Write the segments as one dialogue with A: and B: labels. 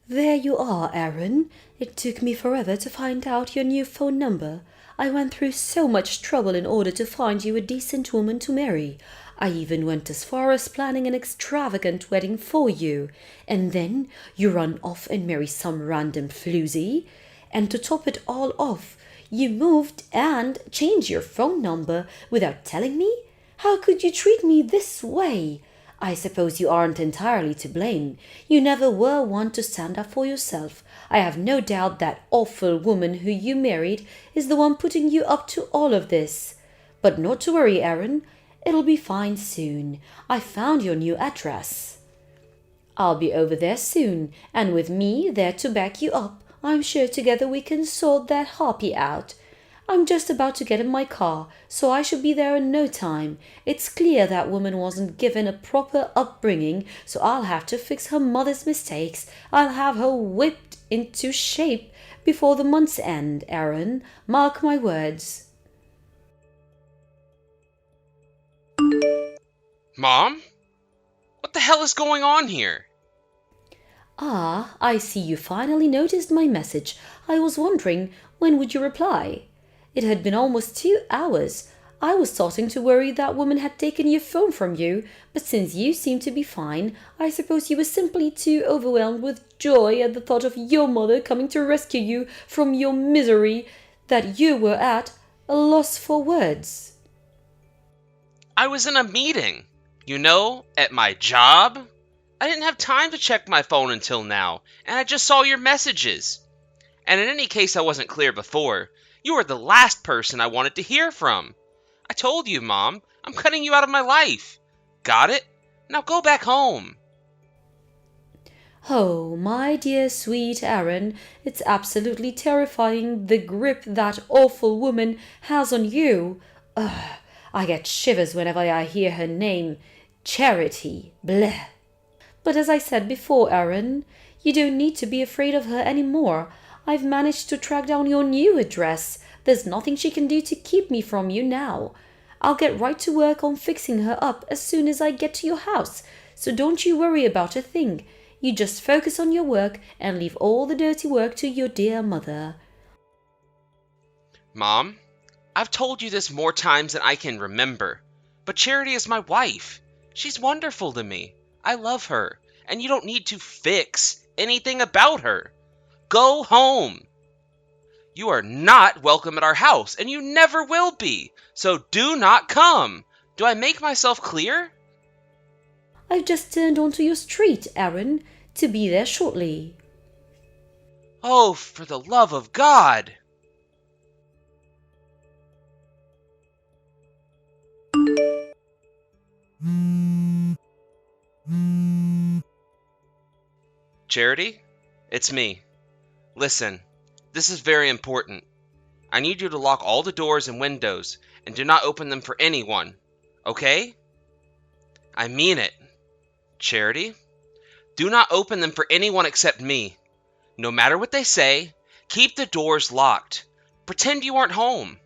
A: There you are, Aaron. It took me forever to find out your new phone number. I went through so much trouble in order to find you a decent woman to marry. I even went as far as planning an extravagant wedding for you. And then you run off and marry some random floozy. And to top it all off, you moved and changed your phone number without telling me? How could you treat me this way? I suppose you aren't entirely to blame. You never were one to stand up for yourself. I have no doubt that awful woman who you married is the one putting you up to all of this. But not to worry, Aaron. It'll be fine soon. I found your new address. I'll be over there soon, and with me there to back you up, I'm sure together we can sort that harpy out. I'm just about to get in my car, so I should be there in no time. It's clear that woman wasn't given a proper upbringing, so I'll have to fix her mother's mistakes. I'll have her whipped into shape before the month's end, Aaron. Mark my words.
B: Mom? What the hell is going on here?
A: Ah, I see you finally noticed my message. I was wondering, when would you reply? It had been almost 2 hours. I was starting to worry that woman had taken your phone from you, but since you seem to be fine, I suppose you were simply too overwhelmed with joy at the thought of your mother coming to rescue you from your misery that you were at a loss for words.
B: I was in a meeting. At my job. I didn't have time to check my phone until now, and I just saw your messages. And in any case I wasn't clear before, you were the last person I wanted to hear from. I told you, Mom, I'm cutting you out of my life. Got it? Now go back home.
A: Oh, my dear sweet Aaron, it's absolutely terrifying the grip that awful woman has on you. Ugh, I get shivers whenever I hear her name. Charity. Bleh. But as I said before, Aaron, you don't need to be afraid of her anymore. I've managed to track down your new address. There's nothing she can do to keep me from you now. I'll get right to work on fixing her up as soon as I get to your house. So don't you worry about a thing. You just focus on your work and leave all the dirty work to your dear mother.
B: Mom, I've told you this more times than I can remember, but Charity is my wife. She's wonderful to me. I love her, and you don't need to fix anything about her. Go home. You are not welcome at our house, and you never will be, so do not come. Do I make myself clear?
A: I've just turned onto your street, Aaron, to be there shortly.
B: Oh, for the love of God! Charity? It's me. Listen, this is very important. I need you to lock all the doors and windows and do not open them for anyone, okay? I mean it. Charity? Do not open them for anyone except me. No matter what they say, keep the doors locked. Pretend you aren't home.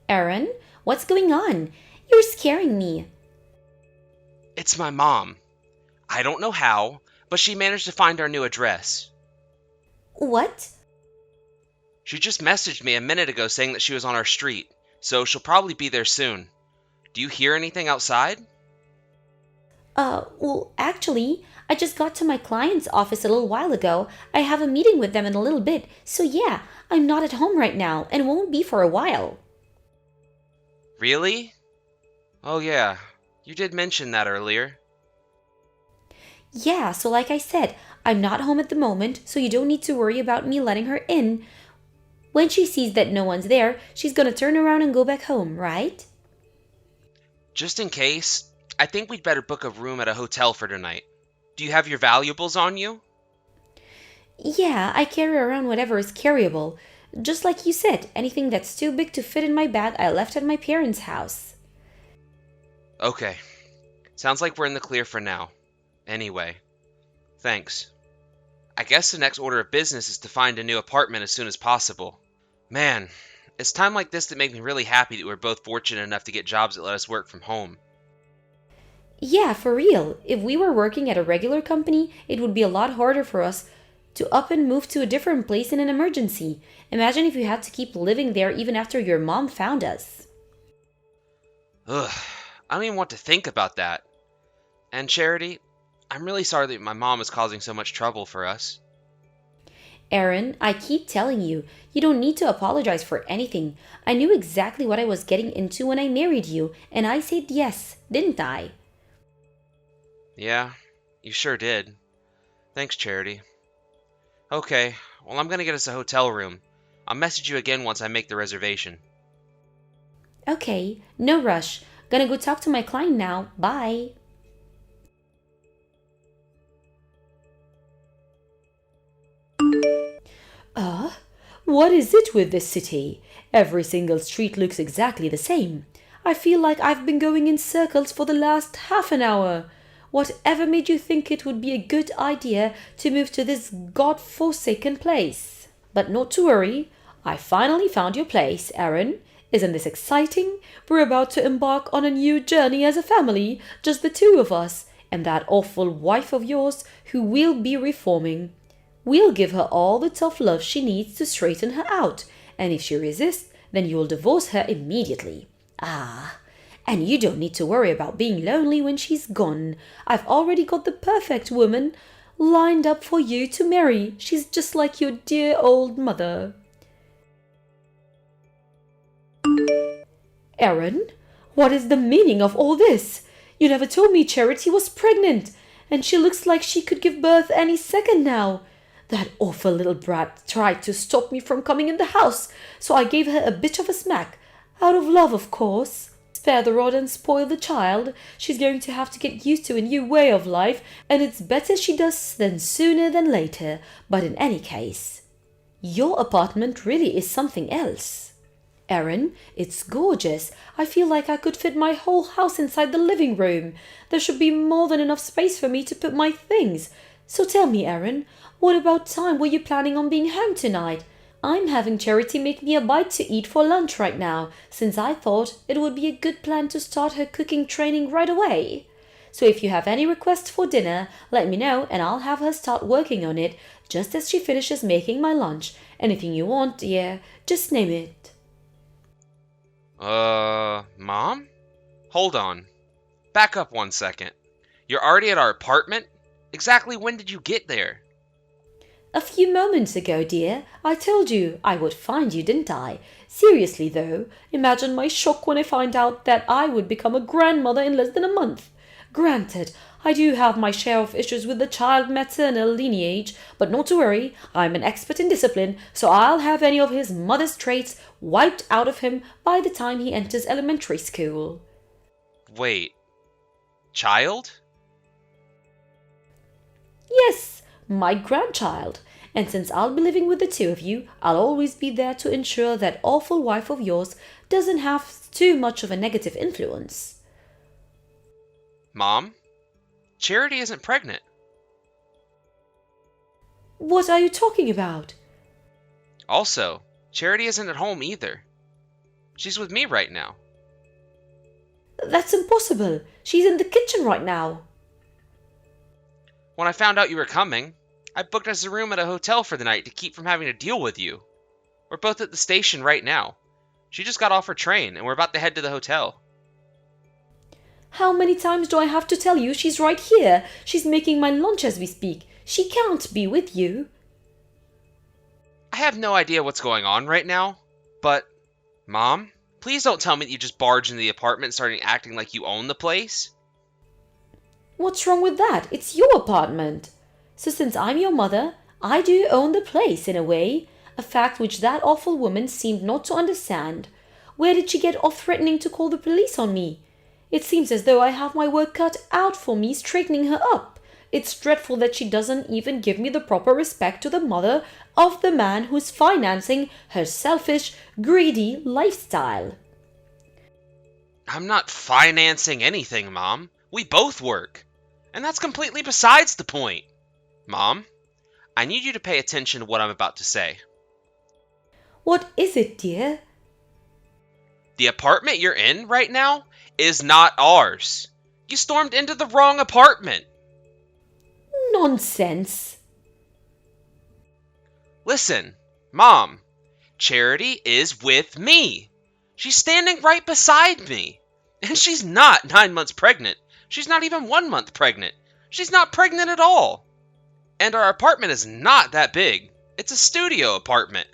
A: Aaron, what's going on? You're scaring me.
B: It's my mom. I don't know how, but she managed to find our new address.
A: What?
B: She just messaged me a minute ago saying that she was on our street, so she'll probably be there soon. Do you hear anything outside?
A: Well, actually, I just got to my client's office a little while ago. I have a meeting with them in a little bit, so yeah, I'm not at home right now and won't be for a while.
B: Really? Oh yeah, you did mention that earlier.
A: Yeah, so like I said, I'm not home at the moment, so you don't need to worry about me letting her in. When she sees that no one's there, she's gonna turn around and go back home, right?
B: Just in case, I think we'd better book a room at a hotel for tonight. Do you have your valuables on you?
A: Yeah, I carry around whatever is carryable. Just like you said, anything that's too big to fit in my bag, I left at my parents' house.
B: Okay. Sounds like we're in the clear for now. Anyway, thanks. I guess the next order of business is to find a new apartment as soon as possible. Man, it's time like this that make me really happy that we're both fortunate enough to get jobs that let us work from home.
A: Yeah, for real. If we were working at a regular company, it would be a lot harder for us to up and move to a different place in an emergency. Imagine if you had to keep living there even after your mom found us.
B: Ugh, I don't even want to think about that. And Charity, I'm really sorry that my mom is causing so much trouble for us.
A: Aaron, I keep telling you, you don't need to apologize for anything. I knew exactly what I was getting into when I married you, and I said yes, didn't I?
B: Yeah, you sure did. Thanks, Charity. Okay, well, I'm gonna get us a hotel room. I'll message you again once I make the reservation.
A: Okay, no rush. Gonna go talk to my client now. Bye. Ah, what is it with this city? Every single street looks exactly the same. I feel like I've been going in circles for the last half an hour. Whatever made you think it would be a good idea to move to this god-forsaken place? But not to worry, I finally found your place, Aaron. Isn't this exciting? We're about to embark on a new journey as a family, just the two of us, and that awful wife of yours who will be reforming. We'll give her all the tough love she needs to straighten her out, and if she resists, then you'll divorce her immediately. Ah, and you don't need to worry about being lonely when she's gone. I've already got the perfect woman lined up for you to marry. She's just like your dear old mother. Aaron, what is the meaning of all this? You never told me Charity was pregnant, and she looks like she could give birth any second now. That awful little brat tried to stop me from coming in the house, so I gave her a bit of a smack. Out of love, of course. Spare the rod and spoil the child. She's going to have to get used to a new way of life, and it's better she does than sooner than later. But in any case, your apartment really is something else. Aaron, it's gorgeous. I feel like I could fit my whole house inside the living room. There should be more than enough space for me to put my things. So tell me, Aaron, what about time were you planning on being home tonight? I'm having Charity make me a bite to eat for lunch right now, since I thought it would be a good plan to start her cooking training right away. So if you have any requests for dinner, let me know and I'll have her start working on it just as she finishes making my lunch. Anything you want, dear, just name it.
B: Mom? Hold on. Back up 1 second. You're already at our apartment? Exactly when did you get there?
A: A few moments ago, dear. I told you I would find you, didn't I? Seriously, though, imagine my shock when I find out that I would become a grandmother in less than a month. Granted, I do have my share of issues with the child maternal lineage, but not to worry, I'm an expert in discipline, so I'll have any of his mother's traits wiped out of him by the time he enters elementary school.
B: Wait, child?
A: Yes, my grandchild. And since I'll be living with the two of you, I'll always be there to ensure that awful wife of yours doesn't have too much of a negative influence.
B: Mom? Charity isn't pregnant.
A: What are you talking about?
B: Also, Charity isn't at home either. She's with me right now.
A: That's impossible. She's in the kitchen right now.
B: When I found out you were coming, I booked us a room at a hotel for the night to keep from having to deal with you. We're both at the station right now. She just got off her train, and we're about to head to the hotel.
A: How many times do I have to tell you she's right here? She's making my lunch as we speak. She can't be with you.
B: I have no idea what's going on right now, but... Mom, please don't tell me that you just barged into the apartment and started acting like you own the place.
A: What's wrong with that? It's your apartment. So since I'm your mother, I do own the place in a way, a fact which that awful woman seemed not to understand. Where did she get off threatening to call the police on me? It seems as though I have my work cut out for me straightening her up. It's dreadful that she doesn't even give me the proper respect to the mother of the man who's financing her selfish, greedy lifestyle.
B: I'm not financing anything, Mom. We both work. And that's completely besides the point. Mom, I need you to pay attention to what I'm about to say.
A: What is it, dear?
B: The apartment you're in right now is not ours. You stormed into the wrong apartment.
A: Nonsense.
B: Listen, Mom, Charity is with me. She's standing right beside me. And she's not 9 months pregnant. She's not even 1 month pregnant. She's not pregnant at all. And our apartment is not that big. It's a studio apartment.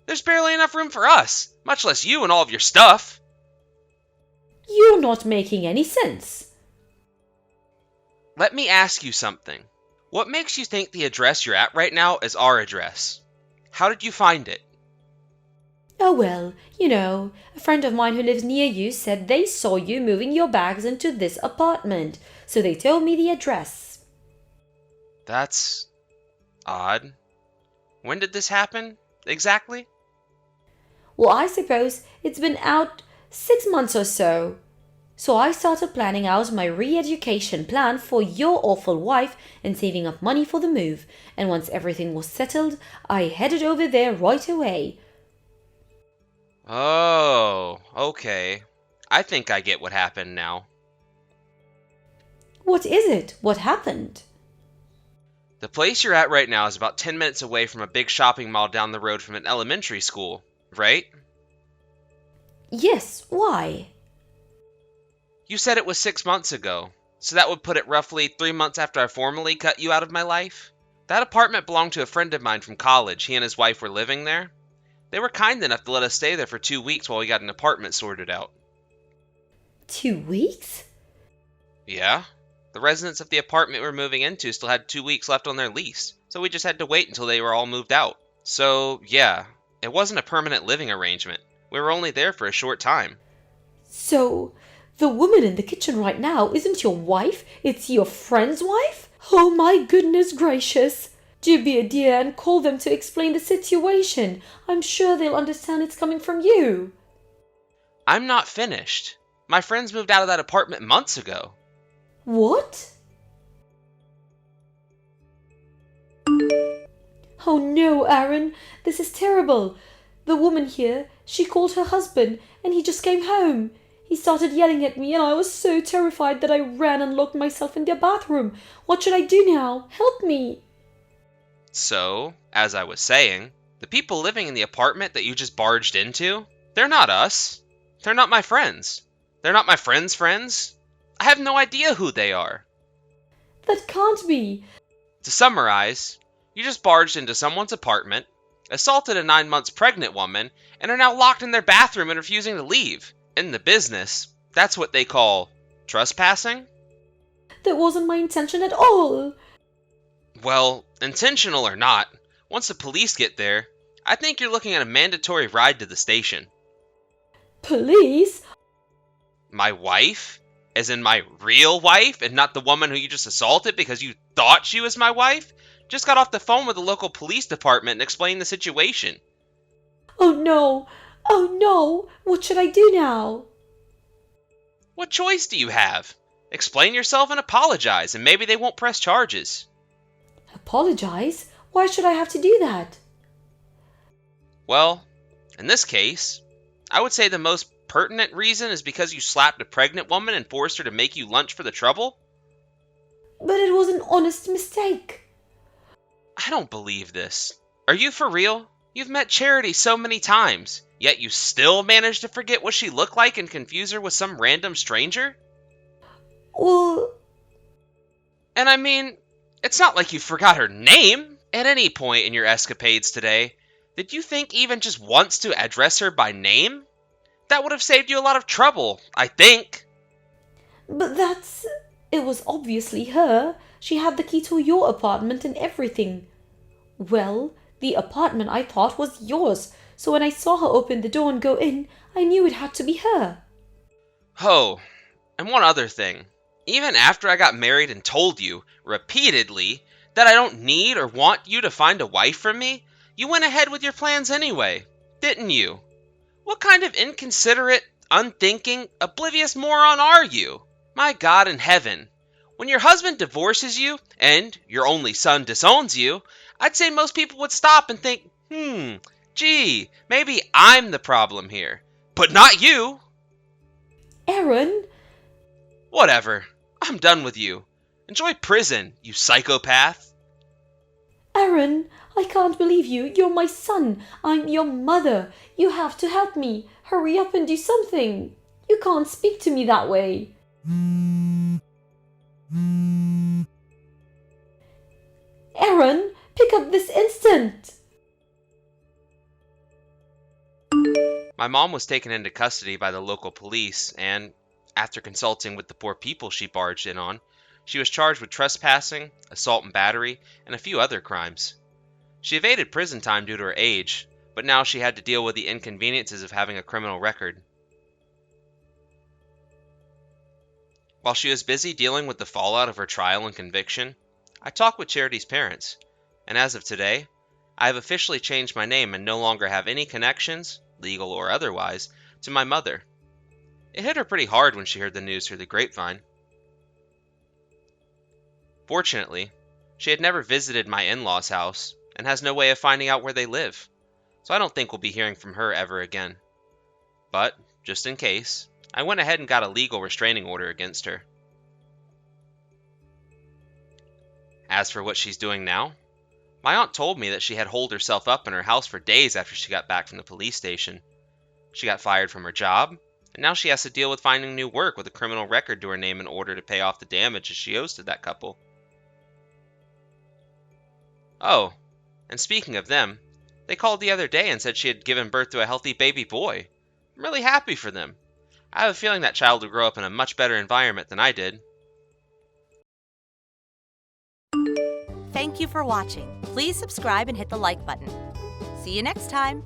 B: There's barely enough room for us, much less you and all of your stuff.
A: You're not making any sense.
B: Let me ask you something. What makes you think the address you're at right now is our address? How did you find it?
A: Oh well, a friend of mine who lives near you said they saw you moving your bags into this apartment, so they told me the address.
B: That's odd. When did this happen, exactly?
A: Well, I suppose it's been out 6 months or so. So I started planning out my re-education plan for your awful wife and saving up money for the move. And once everything was settled, I headed over there right away.
B: Oh, okay. I think I get what happened now.
A: What is it? What happened?
B: The place you're at right now is about 10 minutes away from a big shopping mall down the road from an elementary school, right?
A: Yes, why?
B: You said it was 6 months ago, so that would put it roughly 3 months after I formally cut you out of my life. That apartment belonged to a friend of mine from college. He and his wife were living there. They were kind enough to let us stay there for 2 weeks while we got an apartment sorted out.
A: 2 weeks?
B: Yeah. The residents of the apartment we were moving into still had 2 weeks left on their lease, so we just had to wait until they were all moved out. So, yeah, it wasn't a permanent living arrangement. We were only there for a short time.
A: So, the woman in the kitchen right now isn't your wife, it's your friend's wife? Oh my goodness gracious! Do be a dear and call them to explain the situation. I'm sure they'll understand it's coming from you.
B: I'm not finished. My friends moved out of that apartment months ago.
A: What? Oh no, Aaron, this is terrible. The woman here, she called her husband and he just came home. He started yelling at me and I was so terrified that I ran and locked myself in their bathroom. What should I do now? Help me.
B: So, as I was saying, the people living in the apartment that you just barged into, they're not us. They're not my friends. They're not my friends' friends. I have no idea who they are.
A: That can't be.
B: To summarize, you just barged into someone's apartment, assaulted a 9 months pregnant woman, and are now locked in their bathroom and refusing to leave. In the business, that's what they call trespassing.
A: That wasn't my intention at all.
B: Well, intentional or not, once the police get there, I think you're looking at a mandatory ride to the station.
A: Police?
B: My wife? As in my real wife, and not the woman who you just assaulted because you thought she was my wife? Just got off the phone with the local police department and explained the situation.
A: Oh no! Oh no! What should I do now?
B: What choice do you have? Explain yourself and apologize, and maybe they won't press charges.
A: Apologize? Why should I have to do that?
B: Well, in this case, I would say the most pertinent reason is because you slapped a pregnant woman and forced her to make you lunch for the trouble?
A: But it was an honest mistake.
B: I don't believe this. Are you for real? You've met Charity so many times, yet you still managed to forget what she looked like and confuse her with some random stranger?
A: Well...
B: And I mean, it's not like you forgot her name. At any point in your escapades today, did you think even just once to address her by name? That would have saved you a lot of trouble, I think.
A: But that's... It was obviously her. She had the key to your apartment and everything. Well, the apartment I thought was yours, so when I saw her open the door and go in, I knew it had to be her.
B: Oh, and one other thing. Even after I got married and told you, repeatedly, that I don't need or want you to find a wife for me, you went ahead with your plans anyway, didn't you? What kind of inconsiderate, unthinking, oblivious moron are you? My God in heaven. When your husband divorces you, and your only son disowns you, I'd say most people would stop and think, gee, maybe I'm the problem here. But not you!
A: Aaron?
B: Whatever. I'm done with you. Enjoy prison, you psychopath.
A: Aaron, I can't believe you. You're my son. I'm your mother. You have to help me. Hurry up and do something. You can't speak to me that way. Aaron, pick up this instant.
B: My mom was taken into custody by the local police, and, after consulting with the poor people she barged in on, she was charged with trespassing, assault and battery, and a few other crimes. She evaded prison time due to her age, but now she had to deal with the inconveniences of having a criminal record. While she was busy dealing with the fallout of her trial and conviction, I talked with Charity's parents, and as of today, I have officially changed my name and no longer have any connections, legal or otherwise, to my mother. It hit her pretty hard when she heard the news through the grapevine. Fortunately, she had never visited my in-laws' house and has no way of finding out where they live, so I don't think we'll be hearing from her ever again. But, just in case, I went ahead and got a legal restraining order against her. As for what she's doing now, my aunt told me that she had holed herself up in her house for days after she got back from the police station. She got fired from her job, and now she has to deal with finding new work with a criminal record to her name in order to pay off the damages she owes to that couple. Oh, and speaking of them, they called the other day and said she had given birth to a healthy baby boy. I'm really happy for them. I have a feeling that child will grow up in a much better environment than I did.
C: Thank you for watching. Please subscribe and hit the like button. See you next time.